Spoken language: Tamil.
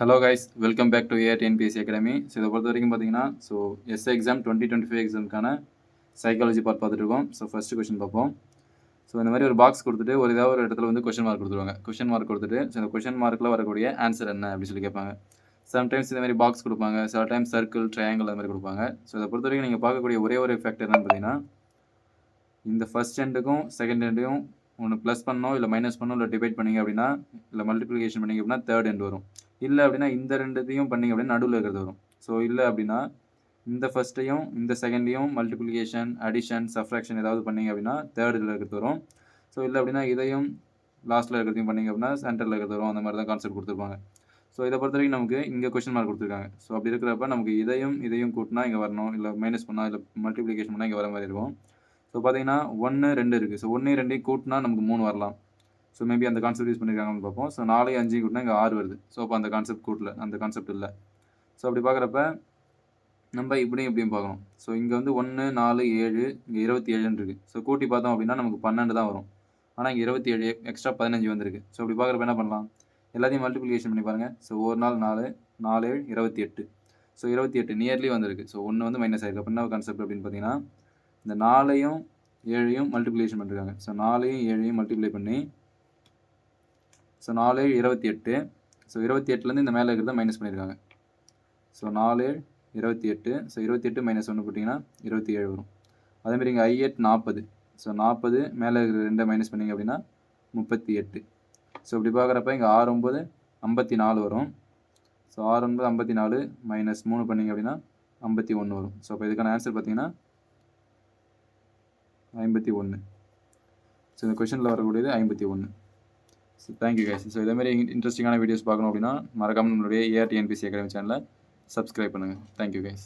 Hello guys, welcome back to AR TNPSC academy. So இதை பொறுத்த வரைக்கும் பார்த்தீங்கன்னா, எஸ்ஐ எக்ஸாம் 2025 எக்ஸாமுக்கான சைக்காலஜி பார்ட் பார்த்துட்டு இருக்கோம். ஸோ ஃபஸ்ட்டு கொஸ்டின் பார்ப்போம். ஸோ இந்த மாதிரி ஒரு பாக்ஸ் கொடுத்துட்டு ஏதாவது ஒரு இடத்துல வந்து கொஸ்டின் மார்க் கொடுத்துருவாங்க. கொஸ்டின் மார்க் கொடுத்துட்டு ஸோ இந்த கொஸ்டின் மார்க்கில் வரக்கூடிய ஆன்சர் என்ன அப்படின்னு சொல்லி கேட்பாங்க. சம்டைம்ஸ் இந்த மாதிரி பாக்ஸ் கொடுப்பாங்க, சில டைம் சர்க்கிள், ட்ரையாங்கிள் அது மாதிரி கொடுப்பாங்க. ஸோ இதை பொறுத்த வரைக்கும் நீங்கள் பார்க்கக்கூடிய ஒரே ஒரு ஃபேக்டர் என்னன்னு பார்த்தீங்கன்னா, இந்த ஃபர்ஸ்ட் எண்டுக்கும் செகண்ட் எண்டையும் ஒன்று ப்ளஸ் பண்ணோம், இல்லை மைனஸ் பண்ணோம், இல்லை டிவைட் பண்ணிங்க அப்படின்னா, இல்லை மல்டிப்ளிகேஷன் பண்ணிங்க அப்படின்னா தேர்ட் எண்ட் வரும். இல்லை அப்படின்னா இந்த ரெண்டுத்தையும் பண்ணிங்க அப்படின்னா நடுவில் இருக்கிறது வரும். ஸோ இல்லை அப்படின்னா இந்த ஃபஸ்ட்டையும் இந்த செகண்டையும் மல்டிப்ளிகேஷன், அடிஷன், சப்ராக்ஷன் ஏதாவது பண்ணிங்க அப்படின்னா தேர்டில் இருக்கிறது வரும். ஸோ இல்லை அப்படின்னா இதையும் லாஸ்ட்டில் இருக்கிறதையும் பண்ணிங்க அப்படின்னா சென்டரில் இருக்கிறது வரும். அந்த மாதிரி தான் கான்செப்ட் கொடுத்துருப்பாங்க. ஸோ இதை பொறுத்த வரைக்கும் நமக்கு இங்கே கொஸ்டின் மார்க் கொடுத்துருக்காங்க. ஸோ அப்படி இருக்கிறப்ப நமக்கு இதையும் கூட்டினா இங்கே வரணும், இல்லை மைனஸ் பண்ணால், இல்லை மல்டிப்ளிகேஷன் பண்ணால் இங்கே வர மாதிரி இருக்கும். ஸோ பார்த்தீங்கன்னா 1, 2 இருக்குது. ஸோ 1, 2 கூட்டினா நமக்கு 3 வரலாம். ஸோ மேபி அந்த கான்செப்ட் யூஸ் பண்ணியிருக்காங்கன்னு பார்ப்போம். ஸோ 4, 5 கூட்டினா இங்கே 6 வருது. ஸோ அப்போ அந்த கான்செப்ட் கூட்டல, அந்த கான்செப்ட் இல்லை. ஸோ அப்படி பார்க்குறப்ப நம்ம இப்படியும் பார்க்கணும். ஸோ இங்கே வந்து 1, 4, 7, இங்கே 27 இருக்குது. ஸோ கூட்டி பார்த்தோம் அப்படின்னா நமக்கு 12 தான் வரும். ஆனால் இங்கே 27 எக்ஸ்ட்ரா 15 வந்திருக்கு. ஸோ அப்படி பார்க்குறப்ப என்ன பண்ணலாம், எல்லாத்தையும் மல்டிப்ளிகேஷன் பண்ணி பாருங்கள். ஸோ ஒரு நாள் 4, 4, 7, 28. ஸோ 28 நியர்லி வந்திருக்கு. ஸோ 1 வந்து மைனஸ் ஆயிருக்கு. அப்போ என்ன கான்செப்ட் அப்படின்னு பார்த்தீங்கன்னா, இந்த 4ஐயும் 7ஐயும் மல்டிப்ளிகேஷன் பண்ணிருக்காங்க. ஸோ 4ஐயும் 7ஐயும் மல்டிப்ளை பண்ணி, ஸோ 4, 28. ஸோ 28லேருந்து இந்த மேலே இருக்கிறத மைனஸ் பண்ணியிருக்காங்க. ஸோ 4, 28. ஸோ 28 மைனஸ் 1 போட்டிங்கன்னா 27 வரும். அதேமாதிரி இங்கே I8 40. ஸோ 40 மேலே இருக்கிற 2 மைனஸ் பண்ணிங்க அப்படின்னா 38. ஸோ இப்படி பார்க்குறப்ப இங்கே 6, 9, 54 வரும். ஸோ 6, 9, 54 மைனஸ் 3 பண்ணிங்க அப்படின்னா 51 வரும். ஸோ அப்போ இதுக்கான ஆன்சர் பார்த்தீங்கன்னா 51. ஸோ இந்த கொஷனில் வரக்கூடியது 51. So thank you guys. ஸோ இதேமாதிரி இன்ட்ரெஸ்டிங்கான வீடியோஸ் பார்க்கணும் அப்படின்னா மறக்காமல் நம்மளுடைய ஏஆர்டிஎன்பிஎஸ்சி அகாடமி சேனலை சப்ஸ்கிரைப் பண்ணுங்கள். Thank you guys.